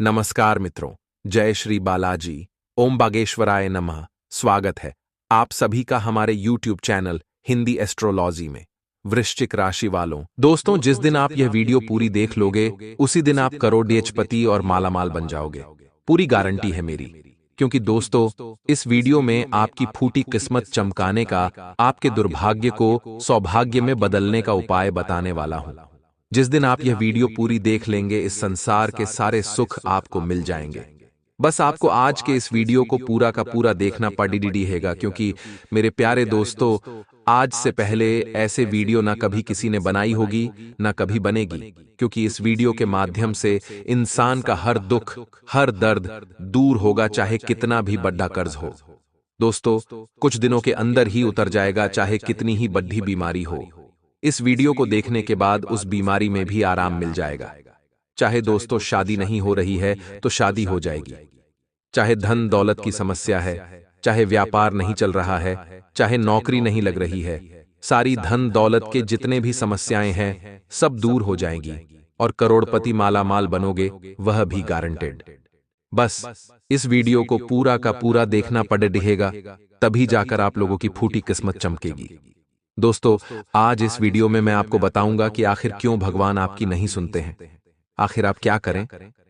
नमस्कार मित्रों, जय श्री बालाजी, ओम बागेश्वराय नमः। स्वागत है आप सभी का हमारे YouTube चैनल हिंदी एस्ट्रोलॉजी में। वृश्चिक राशि वालों, दोस्तों, जिस दिन आप यह वीडियो पूरी देख लोगे उसी दिन आप करोड़पति और मालामाल बन जाओगे। पूरी गारंटी है मेरी, क्योंकि दोस्तों इस वीडियो में आपकी फूटी किस्मत चमकाने का, आपके दुर्भाग्य को सौभाग्य में बदलने का उपाय बताने वाला हूं। जिस दिन आप यह वीडियो पूरी देख लेंगे, इस संसार के सारे सुख आपको मिल जाएंगे। बस आपको आज के इस वीडियो को पूरा का पूरा देखना पड़ेगा, क्योंकि मेरे प्यारे दोस्तों, आज से पहले ऐसे वीडियो ना कभी किसी ने बनाई होगी, ना कभी बनेगी, क्योंकि इस वीडियो के माध्यम से इंसान का हर दुख, हर दर्द दूर होगा, चाहे कितना भी बड़ा कर्ज हो। दोस्तों, कुछ दिनों के अंदर ही उतर जाएगा, चाहे कितनी ही बड़ी बीमारी हो। इस वीडियो को देखने के बाद उस बीमारी में भी आराम मिल जाएगा। चाहे दोस्तों शादी नहीं हो रही है तो शादी हो जाएगी, चाहे धन दौलत की समस्या है, चाहे व्यापार नहीं चल रहा है, चाहे नौकरी नहीं लग रही है, सारी धन दौलत के जितने भी समस्याएं हैं सब दूर हो जाएंगी और करोड़पति मालामाल बनोगे, वह भी गारंटेड। बस इस वीडियो को पूरा का पूरा देखना पड़ेगा, तभी जाकर आप लोगों की फूटी किस्मत चमकेगी। दोस्तों, आज इस वीडियो में मैं आपको बताऊंगा कि आखिर क्यों भगवान आपकी नहीं सुनते हैं। आखिर आप क्या करें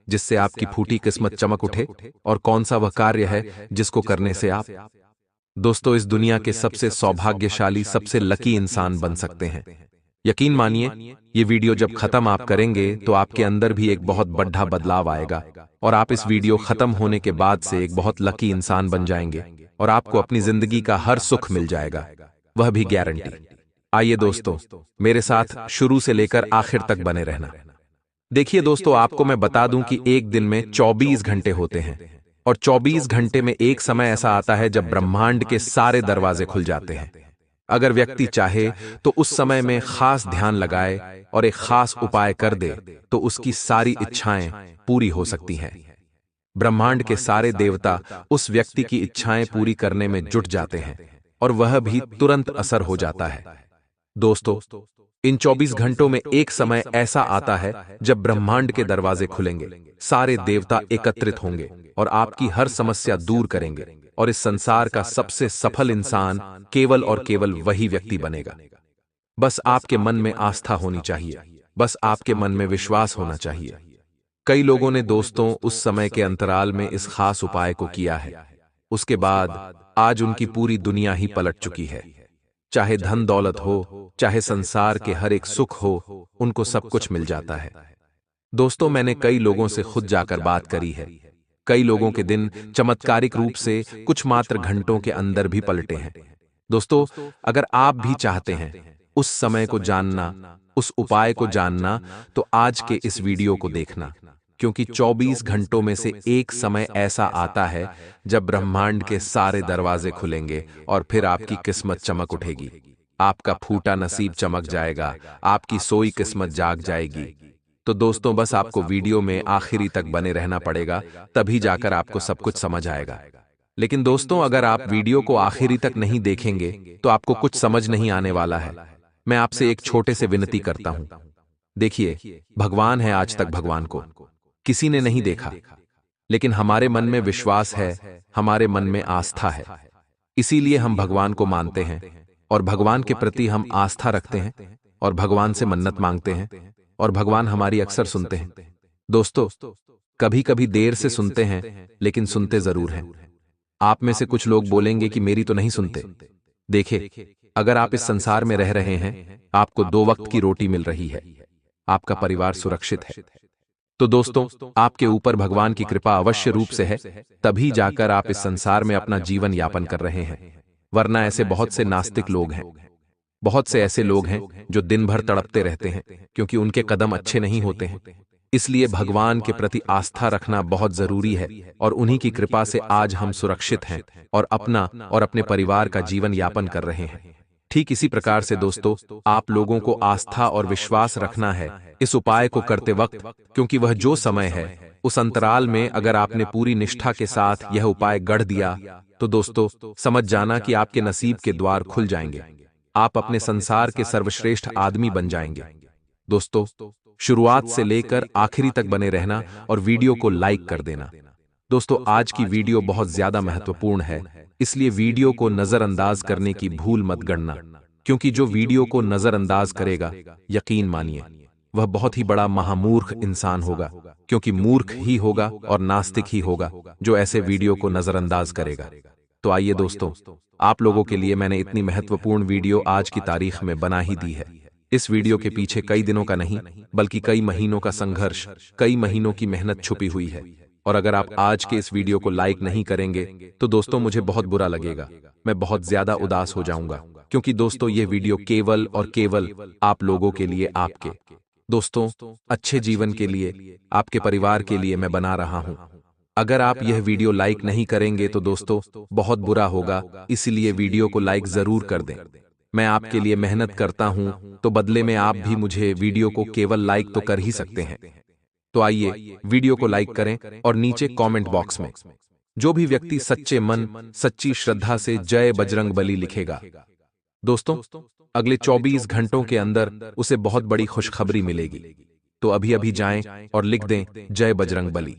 जिससे आपकी फूटी किस्मत चमक उठे, और कौन सा वह कार्य है जिसको करने से आप दोस्तों इस दुनिया के सबसे सौभाग्यशाली, सबसे लकी इंसान बन सकते हैं। यकीन मानिए, ये वीडियो जब खत्म आप करेंगे तो आपके अंदर भी एक बहुत बड़ा बदलाव आएगा और आप इस वीडियो खत्म होने के बाद से एक बहुत लकी इंसान बन जाएंगे और आपको अपनी जिंदगी का हर सुख मिल जाएगा, वह भी गारंटी। आइए दोस्तों, मेरे साथ शुरू से लेकर आखिर तक बने रहना। देखिए दोस्तों, आपको मैं बता दूं कि एक दिन में 24 घंटे होते हैं और 24 घंटे में एक समय ऐसा आता है जब ब्रह्मांड के सारे दरवाजे खुल जाते हैं। अगर व्यक्ति चाहे तो उस समय में खास ध्यान लगाए और एक खास उपाय कर दे तो उसकी सारी इच्छाएं पूरी हो सकती हैं। ब्रह्मांड के सारे देवता उस व्यक्ति की इच्छाएं पूरी करने में जुट जाते हैं और वह भी तुरंत असर हो जाता है। दोस्तों, इन 24 घंटों में एक समय ऐसा आता है जब ब्रह्मांड के दरवाजे खुलेंगे, सारे देवता एकत्रित होंगे और आपकी हर समस्या दूर करेंगे और इस संसार का सबसे सफल इंसान केवल और केवल वही व्यक्ति बनेगा। बस आपके मन में आस्था होनी चाहिए, बस आपके मन में विश्वास होना चाहिए। कई लोगों ने दोस्तों उस समय के अंतराल में इस खास उपाय को किया है, उसके बाद आज उनकी पूरी दुनिया ही पलट चुकी है। चाहे धन दौलत हो, चाहे संसार के हर एक सुख हो, उनको सब कुछ मिल जाता है। दोस्तों, मैंने कई लोगों से खुद जाकर बात करी है। कई लोगों के दिन चमत्कारिक रूप से कुछ मात्र घंटों के अंदर भी पलटे हैं। दोस्तों, अगर आप भी चाहते हैं उस समय को जानना, उस उपाय को जानना, तो आज के इस वीडियो को देखना, क्योंकि 24 घंटों में से एक समय ऐसा आता है जब ब्रह्मांड के सारे दरवाजे खुलेंगे और फिर आपकी किस्मत चमक उठेगी। आपका फूटा नसीब चमक जाएगा, आपकी सोई किस्मत जाग जाएगी। तो दोस्तों, बस आपको वीडियो में आखिरी तक बने रहना पड़ेगा, तभी जाकर आपको सब कुछ समझ आएगा। लेकिन दोस्तों, अगर आप वीडियो को आखिरी तक नहीं देखेंगे तो आपको कुछ समझ नहीं आने वाला है। मैं आपसे एक छोटे से विनती करता हूं। देखिए, भगवान है, आज तक भगवान को किसी ने नहीं देखा, लेकिन हमारे मन में विश्वास है, हमारे मन में आस्था है, इसीलिए हम भगवान को मानते हैं और भगवान के प्रति हम आस्था रखते हैं और भगवान से मन्नत मांगते हैं और भगवान हमारी अक्सर सुनते हैं। दोस्तों, कभी कभी देर से सुनते हैं, लेकिन सुनते जरूर हैं। आप में से कुछ लोग बोलेंगे कि मेरी तो नहीं सुनते। देखिए, अगर आप इस संसार में रह रहे हैं, आपको 2 वक्त की रोटी मिल रही है, आपका परिवार सुरक्षित है, तो दोस्तों आपके ऊपर भगवान की कृपा अवश्य रूप से है, तभी जाकर आप इस संसार में अपना जीवन यापन कर रहे हैं। वरना ऐसे बहुत से नास्तिक लोग हैं, बहुत से ऐसे लोग हैं जो दिन भर तड़पते रहते हैं, क्योंकि उनके कदम अच्छे नहीं होते हैं। इसलिए भगवान के प्रति आस्था रखना बहुत जरूरी है और उन्हीं की कृपा से आज हम सुरक्षित हैं और अपना और अपने परिवार का जीवन यापन कर रहे हैं। ठीक इसी प्रकार से दोस्तों, आप लोगों को आस्था और विश्वास रखना है इस उपाय को करते वक्त, क्योंकि वह जो समय है उस अंतराल में अगर आपने पूरी निष्ठा के साथ यह उपाय गढ़ दिया तो दोस्तों समझ जाना कि आपके नसीब के द्वार खुल जाएंगे, आप अपने संसार के सर्वश्रेष्ठ आदमी बन जाएंगे। दोस्तों, शुरुआत से लेकर आखिरी तक बने रहना और वीडियो को लाइक कर देना। दोस्तों, आज की वीडियो बहुत ज्यादा महत्वपूर्ण है, इसलिए वीडियो को नजरअंदाज करने की भूल मत गणना, क्योंकि जो वीडियो को नजरअंदाज करेगा, यकीन मानिए, वह बहुत ही बड़ा महामूर्ख इंसान होगा, क्योंकि मूर्ख ही होगा और नास्तिक ही होगा जो ऐसे वीडियो को नजरअंदाज करेगा। तो आइए दोस्तों, आप लोगों के लिए मैंने इतनी महत्वपूर्ण वीडियो आज की तारीख में बना ही दी है। इस वीडियो के पीछे कई दिनों का नहीं, बल्कि कई महीनों का संघर्ष, कई महीनों की मेहनत छुपी हुई है। और अगर आप आज के इस वीडियो को लाइक नहीं करेंगे तो दोस्तों मुझे बहुत बुरा लगेगा, मैं बहुत ज्यादा उदास हो जाऊंगा, क्योंकि दोस्तों ये वीडियो केवल और केवल आप लोगों के लिए, आपके दोस्तों अच्छे जीवन के लिए, आपके परिवार के लिए मैं बना रहा हूं। अगर आप यह वीडियो लाइक नहीं करेंगे तो दोस्तों बहुत बुरा होगा, इसलिए वीडियो को लाइक जरूर कर दें। मैं आपके लिए मेहनत करता हूं, तो बदले में आप भी मुझे वीडियो को केवल लाइक तो कर ही सकते हैं। तो आइए वीडियो को लाइक करें और नीचे कमेंट बॉक्स में जो भी व्यक्ति सच्चे मन, सच्ची श्रद्धा से जय बजरंगबली लिखेगा, दोस्तों अगले 24 घंटों के अंदर उसे बहुत बड़ी खुशखबरी मिलेगी। तो अभी अभी जाएं और लिख दें जय बजरंगबली।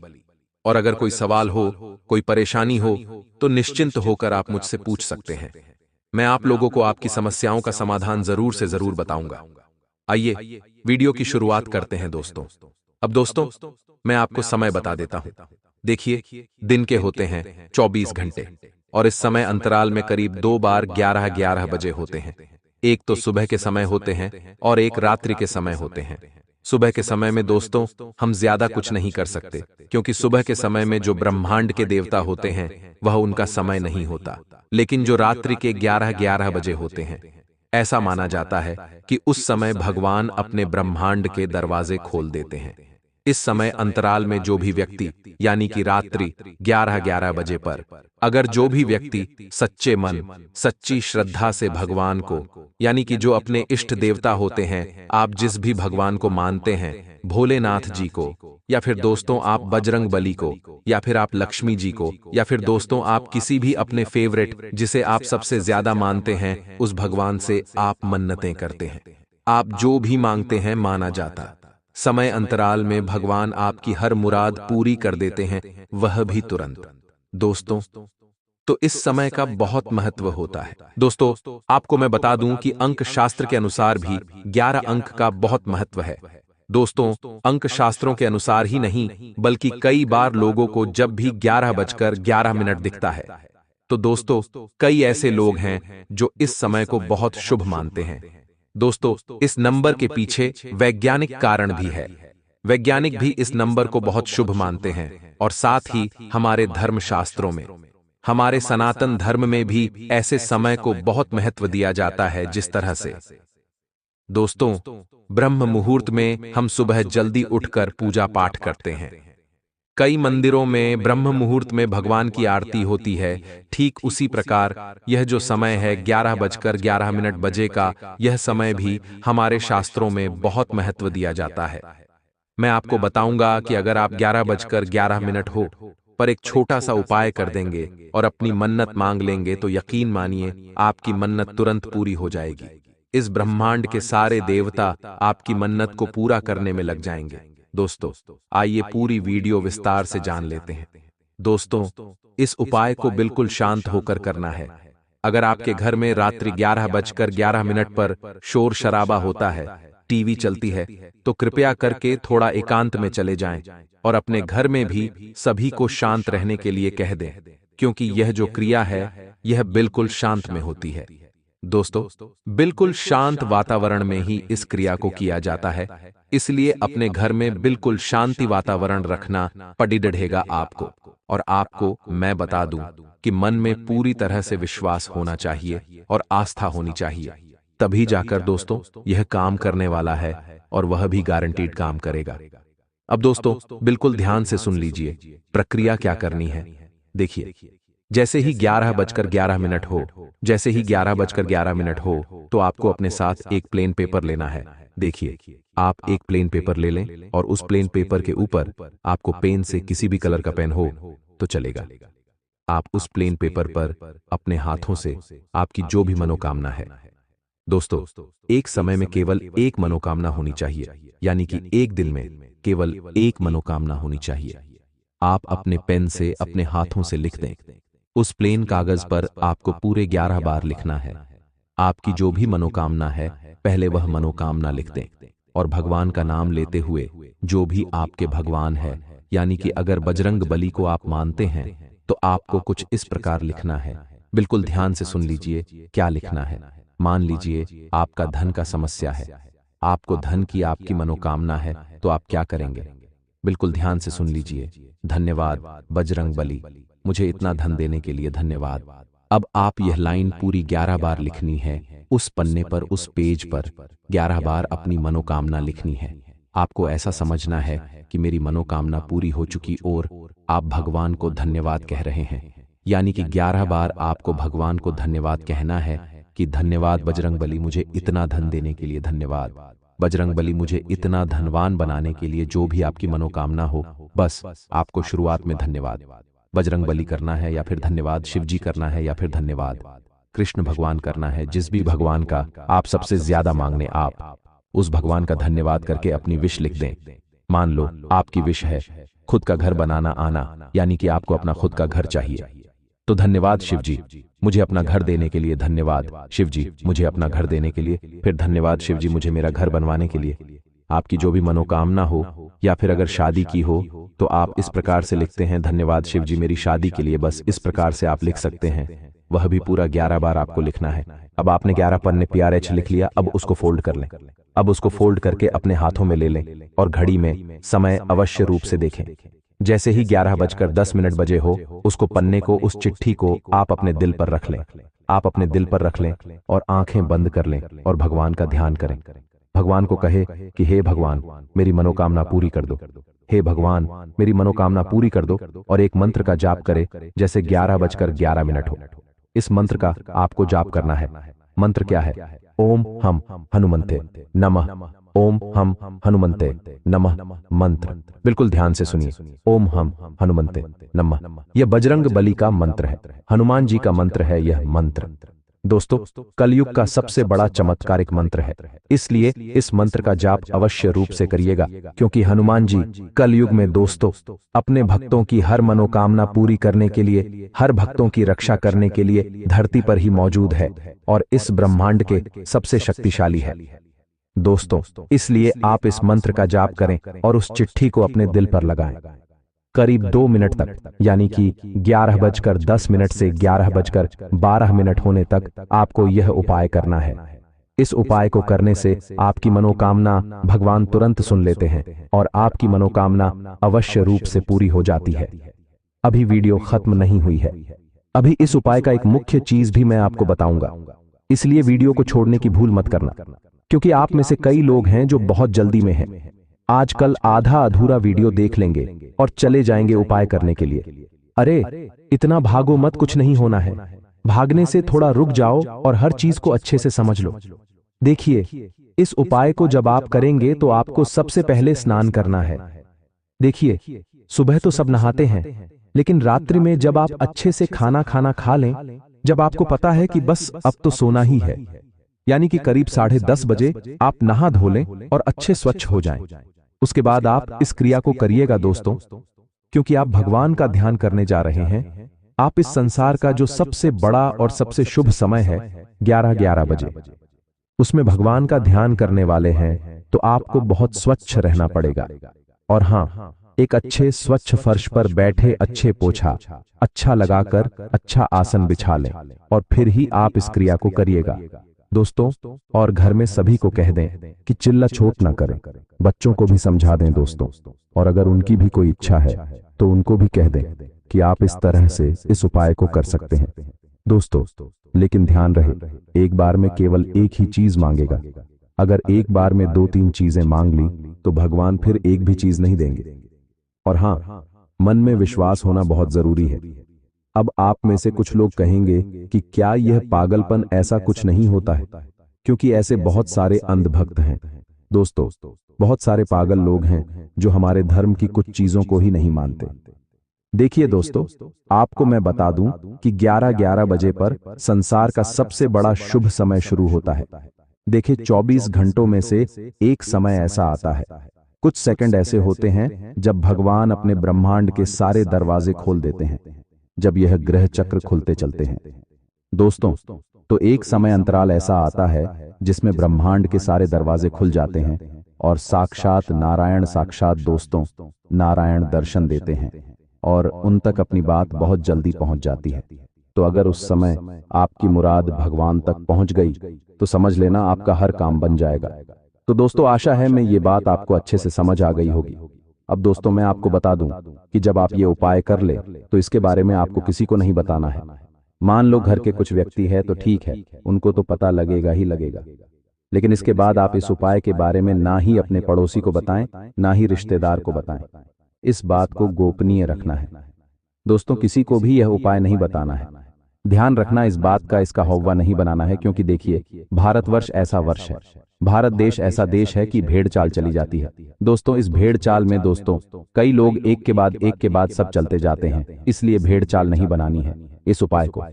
और अगर कोई सवाल हो, कोई परेशानी हो, तो निश्चिंत होकर आप मुझसे पूछ सकते हैं। मैं आप लोगों को आपकी समस्याओं का समाधान जरूर से जरूर बताऊंगा। आइए वीडियो की शुरुआत करते हैं दोस्तों। अब दोस्तों मैं आपको समय बता देता हूं। देखिए, दिन के होते हैं 24 घंटे, और इस समय अंतराल में करीब 2 बार 11-11 बजे होते हैं। एक तो सुबह के समय होते हैं और एक रात्रि के समय होते हैं। सुबह के समय में दोस्तों हम ज्यादा कुछ नहीं कर सकते, क्योंकि सुबह के समय में जो ब्रह्मांड के देवता होते हैं वह उनका समय नहीं होता। लेकिन जो रात्रि के 11-11 बजे होते हैं, ऐसा माना जाता है कि उस समय भगवान अपने ब्रह्मांड के दरवाजे खोल देते हैं। इस समय अंतराल में जो भी व्यक्ति, यानी कि रात्रि 11-11 बजे पर, अगर जो भी व्यक्ति सच्चे मन, सच्ची श्रद्धा से भगवान को, यानी कि जो अपने इष्ट देवता होते हैं, आप जिस भी भगवान को मानते हैं, भोलेनाथ जी को, या फिर दोस्तों आप बजरंग बली को, या फिर आप लक्ष्मी जी को, या फिर दोस्तों आप किसी भी अपने फेवरेट जिसे आप सबसे ज्यादा मानते हैं, उस भगवान से आप मन्नतें करते हैं। आप जो भी मांगते हैं माना जाता। समय अंतराल में भगवान आपकी हर मुराद पूरी कर देते हैं, वह भी तुरंत। दोस्तों तो इस समय का बहुत महत्व होता है। दोस्तों आपको मैं बता दूं कि अंक शास्त्र के अनुसार भी 11 अंक का बहुत महत्व है। दोस्तों अंक शास्त्रों के अनुसार ही नहीं, बल्कि कई बार लोगों को जब भी 11:11 दिखता है, तो दोस्तों कई ऐसे लोग हैं जो इस समय को बहुत शुभ मानते हैं। दोस्तों इस नंबर के पीछे वैज्ञानिक कारण भी है। वैज्ञानिक भी इस नंबर को बहुत शुभ मानते हैं, और साथ ही हमारे धर्मशास्त्रों में, हमारे सनातन धर्म में भी ऐसे समय को बहुत महत्व दिया जाता है। जिस तरह से दोस्तों ब्रह्म मुहूर्त में हम सुबह जल्दी उठकर पूजा पाठ करते हैं। कई मंदिरों में ब्रह्म मुहूर्त में भगवान की आरती होती है। ठीक उसी प्रकार यह जो समय है 11:11 बजे का, यह समय भी हमारे शास्त्रों में बहुत महत्व दिया जाता है। मैं आपको बताऊंगा कि अगर आप 11:11 हो पर एक छोटा सा उपाय कर देंगे और अपनी मन्नत मांग लेंगे, तो यकीन मानिए आपकी मन्नत तुरंत पूरी हो जाएगी। इस ब्रह्मांड के सारे देवता आपकी मन्नत को पूरा करने में लग जाएंगे। दोस्तों आइए पूरी वीडियो विस्तार से जान लेते हैं। दोस्तों इस उपाय को बिल्कुल शांत होकर करना है। अगर आपके घर में रात्रि 11:11 पर शोर शराबा होता है, टीवी चलती है, तो कृपया करके थोड़ा एकांत में चले जाएं और अपने घर में भी सभी को शांत रहने के लिए कह दें, क्योंकि यह जो क्रिया है यह बिल्कुल शांत में होती है। दोस्तों बिल्कुल शांत वातावरण में ही इस क्रिया को किया जाता है, इसलिए अपने घर में बिल्कुल शांति वातावरण रखना पड़ेगा आपको। और आपको मैं बता दूं कि मन में पूरी तरह से विश्वास होना चाहिए और आस्था होनी चाहिए, तभी जाकर दोस्तों यह काम करने वाला है, और वह भी गारंटीड काम करेगा। अब दोस्तों बिल्कुल ध्यान से सुन लीजिए प्रक्रिया क्या करनी है। देखिए, जैसे ही 11:11 हो, जैसे ही 11:11 हो, तो आपको अपने साथ एक प्लेन पेपर लेना है। देखिए, आप एक प्लेन पेपर ले लें और उस प्लेन पेपर के ऊपर आपको पेन से किसी भी कलर का पेन हो तो चलेगा। आप उस प्लेन पेपर पर अपने हाथों से आपकी जो भी मनोकामना है दोस्तों, एक समय में केवल एक मनोकामना होनी चाहिए, यानी कि एक दिल में केवल एक मनोकामना होनी चाहिए। आप अपने पेन से, अपने हाथों से लिख दें। उस प्लेन कागज पर आपको पूरे 11 बार लिखना है। आपकी जो भी मनोकामना है, पहले वह मनोकामना लिख दें और भगवान का नाम लेते हुए, जो भी आपके भगवान है, यानी कि अगर बजरंग बली को आप मानते हैं, तो आपको कुछ इस प्रकार लिखना है। बिल्कुल ध्यान से सुन लीजिए क्या लिखना है। मान लीजिए आपका धन का समस्या है, आपको धन की आपकी मनोकामना है, तो आप क्या करेंगे? बिल्कुल ध्यान से सुन लीजिए। धन्यवाद बजरंग बली, मुझे इतना धन देने के लिए धन्यवाद। अब आप यह लाइन पूरी 11 बार लिखनी है। उस पन्ने पर, उस पेज पर 11 बार अपनी मनोकामना लिखनी है। आपको ऐसा समझना है कि मेरी मनोकामना पूरी हो चुकी और आप भगवान को धन्यवाद कह रहे हैं। यानी कि 11 बार आपको भगवान को धन्यवाद कहना है कि धन्यवाद बजरंग बली, मुझे इतना धन देने के लिए धन्यवाद। बजरंग बली, मुझे इतना धनवान बनाने के लिए, जो भी आपकी मनोकामना हो, बस आपको शुरुआत में धन्यवाद बजरंग बली करना है, या फिर धन्यवाद शिव जी करना है, या फिर धन्यवाद कृष्ण भगवान करना है। जिस भी भगवान का आप सबसे ज्यादा मांगने, आप उस भगवान का धन्यवाद करके अपनी विश लिख दें। मान लो आपकी विश है खुद का घर बनाना आना, यानी कि आपको अपना खुद का घर चाहिए। तो धन्यवाद शिव जी, मुझे अपना घर देने के लिए धन्यवाद। शिव जी, मुझे अपना घर देने के लिए। फिर धन्यवाद शिव जी, मुझे मेरा घर बनवाने के लिए। आपकी जो भी मनोकामना हो, या फिर अगर शादी की हो, तो आप इस प्रकार से लिखते हैं, धन्यवाद शिव जी मेरी शादी के लिए। बस इस प्रकार से आप लिख सकते हैं। वह भी पूरा 11 बार आपको लिखना है। अब आपने 11 पन्ने PRH लिख लिया। अब उसको फोल्ड कर लें। अब उसको फोल्ड करके अपने हाथों में ले लें और घड़ी में समय अवश्य रूप से देखें। जैसे ही 11:10 बजे हो, उसको, पन्ने को, उस चिट्ठी को आप अपने दिल पर रख लें। आप अपने दिल पर रख लें और आंखें बंद कर लें और भगवान का ध्यान करें। भगवान को कहे कि हे भगवान, मेरी मनोकामना पूरी कर दो। हे भगवान, मेरी मनोकामना पूरी कर दो। और एक मंत्र का जाप करे, जैसे 11:11 हो। इस मंत्र का आपको जाप करना है। मंत्र क्या है? ओम हम हनुमंते नमः। ओम हम हनुमंते नमः मंत्र। बिल्कुल ध्यान से सुनिए। ओम हम हनुमंते नमः। यह बजरंग बली का मंत्र है, हनुमान जी का मंत्र है यह मंत्र। दोस्तों, कलयुग का सबसे बड़ा चमत्कारिक मंत्र है, इसलिए इस मंत्र का जाप अवश्य रूप से करिएगा, क्योंकि हनुमान जी कलयुग में, दोस्तों, अपने भक्तों की हर मनोकामना पूरी करने के लिए, हर भक्तों की रक्षा करने के लिए धरती पर ही मौजूद है और इस ब्रह्मांड के सबसे शक्तिशाली है। दोस्तों, इसलिए आप इस मंत्र का जाप करें और उस चिट्ठी को अपने दिल पर लगाएं। करीब 2 मिनट तक, यानी कि 11:10 से 11:12 होने तक आपको यह उपाय करना है। इस उपाय को करने से आपकी मनोकामना भगवान तुरंत सुन लेते हैं और आपकी मनोकामना अवश्य रूप से पूरी हो जाती है। अभी वीडियो खत्म नहीं हुई है। अभी इस उपाय का एक मुख्य चीज भी मैं आपको बताऊंगा, इसलिए वीडियो को छोड़ने की भूल मत करना, क्योंकि आप में से कई लोग हैं जो बहुत जल्दी में हैं। आजकल आधा अधूरा वीडियो देख लेंगे और चले जाएंगे उपाय करने के लिए। अरे इतना भागो मत, कुछ नहीं होना है। भागने से थोड़ा रुक जाओ और हर चीज को अच्छे से समझ लो। देखिए, इस उपाय को जब आप करेंगे तो आपको सबसे पहले स्नान करना है। देखिए, सुबह तो सब नहाते हैं, लेकिन रात्रि में जब आप अच्छे से खाना खा लें, जब आपको पता है कि बस अब तो सोना ही है, यानी कि करीब 10:30 बजे आप नहा धो लें और अच्छे स्वच्छ हो जाएं। उसके बाद आप इस क्रिया को करिएगा दोस्तों, क्योंकि आप भगवान का ध्यान करने जा रहे हैं। आप इस संसार का जो सबसे बड़ा और सबसे शुभ समय है 11:11 बजे, उसमें भगवान का ध्यान करने वाले हैं, तो आपको बहुत स्वच्छ रहना पड़ेगा। और हाँ, एक अच्छे स्वच्छ फर्श पर बैठे, अच्छे पोछा अच्छा लगाकर अच्छा आसन बिछा लें और फिर ही आप इस क्रिया को करिएगा दोस्तों। और घर में सभी को कह दें कि चिल्ला चोट ना करें, बच्चों को भी समझा दें दोस्तों। और अगर उनकी भी कोई इच्छा है तो उनको भी कह दें कि आप इस तरह से इस उपाय को कर सकते हैं दोस्तों। लेकिन ध्यान रहे, एक बार में केवल एक ही चीज मांगेगा। अगर एक बार में 2-3 चीजें मांग ली तो भगवान फिर एक भी चीज नहीं देंगे। और हाँ, मन में विश्वास होना बहुत जरूरी है। अब आप में से कुछ लोग कहेंगे कि क्या यह पागलपन, ऐसा कुछ नहीं होता है, क्योंकि ऐसे बहुत सारे अंधभक्त हैं दोस्तों। बहुत सारे पागल लोग हैं जो हमारे धर्म की कुछ चीजों को ही नहीं मानते। देखिए दोस्तों, आपको मैं बता दूं कि 11:11 बजे पर संसार का सबसे बड़ा शुभ समय शुरू होता है। देखिए, 24 घंटों में से एक समय ऐसा आता है, कुछ सेकंड ऐसे होते हैं जब भगवान अपने ब्रह्मांड के सारे दरवाजे खोल देते हैं, जब यह ग्रह चक्र खुलते चलते हैं। दोस्तों, तो एक समय अंतराल ऐसा आता है जिसमें ब्रह्मांड के सारे दरवाजे खुल जाते हैं और साक्षात दोस्तों नारायण दर्शन देते हैं और उन तक अपनी बात बहुत जल्दी पहुंच जाती है। तो अगर उस समय आपकी मुराद भगवान तक पहुंच गई तो समझ लेना आपका हर काम बन जाएगा। तो दोस्तों, आशा है मैं ये बात आपको अच्छे से समझ आ गई होगी। अब दोस्तों, मैं आपको बता दूं कि जब आप ये उपाय कर ले तो इसके बारे में आपको किसी को नहीं बताना है। मान लो घर के कुछ व्यक्ति है तो ठीक है, उनको तो पता लगेगा ही लगेगा, लेकिन इसके बाद आप इस उपाय के बारे में ना ही अपने पड़ोसी को बताएं, ना ही रिश्तेदार को बताएं। इस बात को गोपनीय रखना है। दोस्तों, किसी को भी यह उपाय नहीं बताना है। ध्यान रखना इस बात का, इसका हौवा नहीं बनाना है, क्योंकि देखिए, भारतवर्ष ऐसा वर्ष है, भारत देश ऐसा देश है कि भेड़ चाल चली जाती है। दोस्तों, इस भेड़ चाल में दोस्तों कई लोग एक के बाद सब चलते जाते हैं, इसलिए भेड़ चाल नहीं बनानी है इस उपाय को।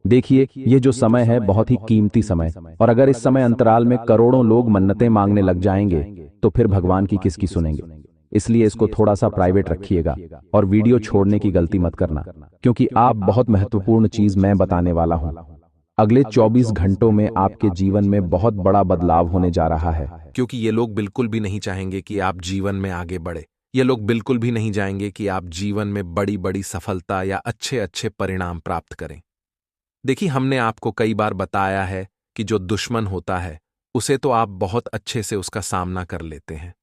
देखिए, ये जो समय है बहुत ही कीमती समय, और अगर इस समय अंतराल में करोड़ों लोग मन्नतें मांगने लग जाएंगे तो फिर भगवान की किसकी सुनेंगे। इसलिए इसको थोड़ा सा प्राइवेट रखिएगा और वीडियो छोड़ने की गलती मत करना, क्योंकि आप बहुत महत्वपूर्ण चीज मैं बताने वाला हूं। अगले 24 घंटों में आपके जीवन में बहुत बड़ा बदलाव होने जा रहा है। क्योंकि ये लोग बिल्कुल भी नहीं चाहेंगे कि आप जीवन में आगे बढ़े। ये लोग बिल्कुल भी नहीं चाहेंगे कि आप जीवन में बड़ी बड़ी सफलता या अच्छे अच्छे परिणाम प्राप्त करें। देखिए, हमने आपको कई बार बताया है कि जो दुश्मन होता है उसे तो आप बहुत अच्छे से उसका सामना कर लेते हैं।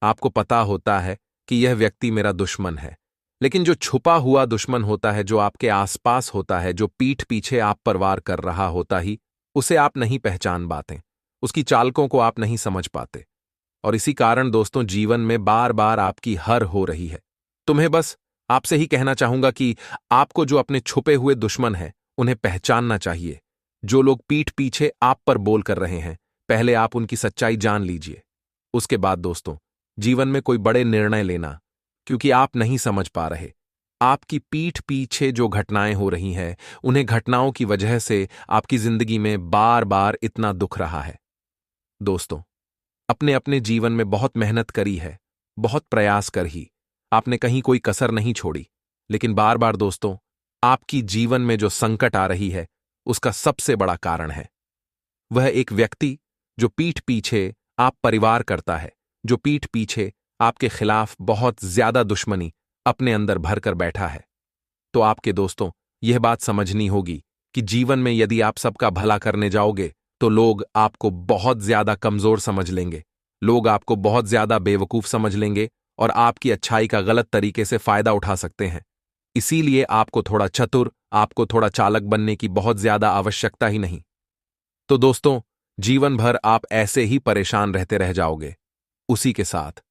आपको पता होता है कि यह व्यक्ति मेरा दुश्मन है, लेकिन जो छुपा हुआ दुश्मन होता है, जो आपके आसपास होता है, जो पीठ पीछे आप पर वार कर रहा होता ही, उसे आप नहीं पहचान पाते, उसकी चालकों को आप नहीं समझ पाते। और इसी कारण दोस्तों, जीवन में बार बार आपकी हार हो रही है। तुम्हें बस आपसे ही कहना चाहूंगा कि आपको जो अपने छुपे हुए दुश्मन हैं उन्हें पहचानना चाहिए। जो लोग पीठ पीछे आप पर बोल कर रहे हैं, पहले आप उनकी सच्चाई जान लीजिए। उसके बाद दोस्तों, जीवन में कोई बड़े निर्णय लेना, क्योंकि आप नहीं समझ पा रहे, आपकी पीठ पीछे जो घटनाएं हो रही हैं, उन्हें घटनाओं की वजह से आपकी जिंदगी में बार बार इतना दुख रहा है। दोस्तों, अपने अपने जीवन में बहुत मेहनत करी है, बहुत प्रयास कर ही आपने कहीं कोई कसर नहीं छोड़ी, लेकिन बार बार दोस्तों, आपकी जीवन में जो संकट आ रही है उसका सबसे बड़ा कारण है वह एक व्यक्ति जो पीठ पीछे आप परिवार करता है, जो पीठ पीछे आपके खिलाफ बहुत ज्यादा दुश्मनी अपने अंदर भरकर बैठा है। तो आपके दोस्तों, यह बात समझनी होगी कि जीवन में यदि आप सबका भला करने जाओगे तो लोग आपको बहुत ज्यादा कमजोर समझ लेंगे, लोग आपको बहुत ज्यादा बेवकूफ समझ लेंगे और आपकी अच्छाई का गलत तरीके से फायदा उठा सकते हैं। इसीलिए आपको थोड़ा चतुर, आपको थोड़ा चालक बनने की बहुत ज्यादा आवश्यकता ही नहीं। तो दोस्तों, जीवन भर आप ऐसे ही परेशान रहते रह जाओगे। उसी के साथ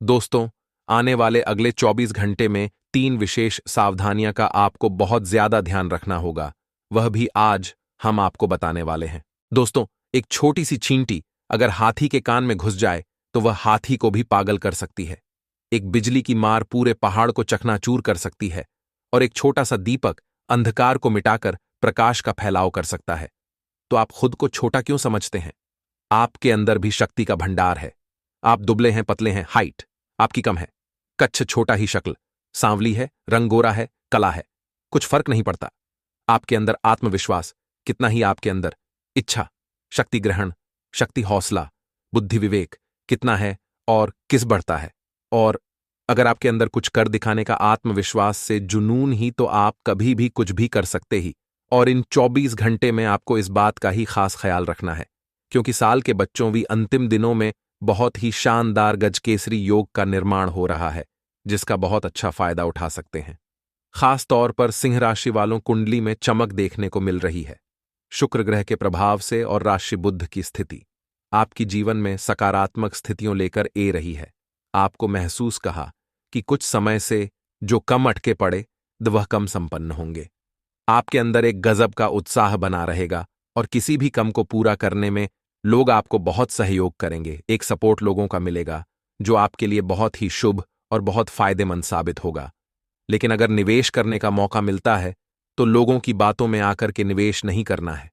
दोस्तों, आने वाले अगले 24 घंटे में 3 विशेष सावधानियां का आपको बहुत ज्यादा ध्यान रखना होगा, वह भी आज हम आपको बताने वाले हैं। दोस्तों, एक छोटी सी चींटी अगर हाथी के कान में घुस जाए तो वह हाथी को भी पागल कर सकती है। एक बिजली की मार पूरे पहाड़ को चकनाचूर कर सकती है, और एक छोटा सा दीपक अंधकार को मिटाकर प्रकाश का फैलाव कर सकता है। तो आप खुद को छोटा क्यों समझते हैं? आपके अंदर भी शक्ति का भंडार है। आप दुबले हैं, पतले हैं, हाइट आपकी कम है, कच्छ छोटा ही शक्ल, सांवली है, रंग गोरा है, कला है, कुछ फर्क नहीं पड़ता। आपके अंदर आत्मविश्वास कितना ही आपके अंदर, इच्छा, शक्ति ग्रहण, शक्ति हौसला, बुद्धि विवेक कितना है और किस बढ़ता है। और अगर आपके अंदर कुछ कर दिखाने का आत्मविश्वास से जुनून ही, तो आप कभी भी कुछ भी कर सकते ही। और इन 24 घंटे में आपको इस बात का ही खास ख्याल रखना है, क्योंकि साल के बच्चों भी अंतिम दिनों में बहुत ही शानदार गजकेसरी योग का निर्माण हो रहा है, जिसका बहुत अच्छा फायदा उठा सकते हैं। खास तौर पर सिंह राशि वालों कुंडली में चमक देखने को मिल रही है शुक्र ग्रह के प्रभाव से, और राशि बुध की स्थिति आपकी जीवन में सकारात्मक स्थितियों लेकर ए रही है। आपको महसूस कहा कि कुछ समय से जो कम अटके पड़े वह कम संपन्न होंगे। आपके अंदर एक गजब का उत्साह बना रहेगा, और किसी भी कम को पूरा करने में लोग आपको बहुत सहयोग करेंगे। एक सपोर्ट लोगों का मिलेगा जो आपके लिए बहुत ही शुभ और बहुत फायदेमंद साबित होगा। लेकिन अगर निवेश करने का मौका मिलता है तो लोगों की बातों में आकर के निवेश नहीं करना है,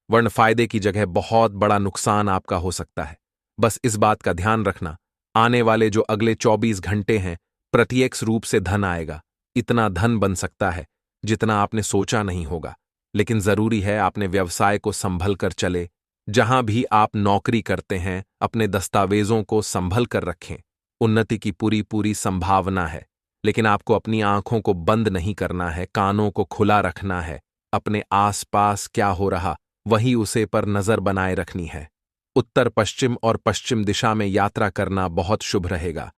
वरन फायदे की जगह बहुत बड़ा नुकसान आपका हो सकता है। बस इस बात का ध्यान रखना, आने वाले जो अगले 24 घंटे हैं प्रत्यक्ष रूप से धन आएगा। इतना धन बन सकता है जितना आपने सोचा नहीं होगा, लेकिन जरूरी है आपने व्यवसाय को संभल कर चले। जहां भी आप नौकरी करते हैं अपने दस्तावेजों को संभल कर रखें। उन्नति की पूरी पूरी संभावना है, लेकिन आपको अपनी आंखों को बंद नहीं करना है, कानों को खुला रखना है। अपने आसपास क्या हो रहा वही उसे पर नजर बनाए रखनी है। उत्तर पश्चिम और पश्चिम दिशा में यात्रा करना बहुत शुभ रहेगा।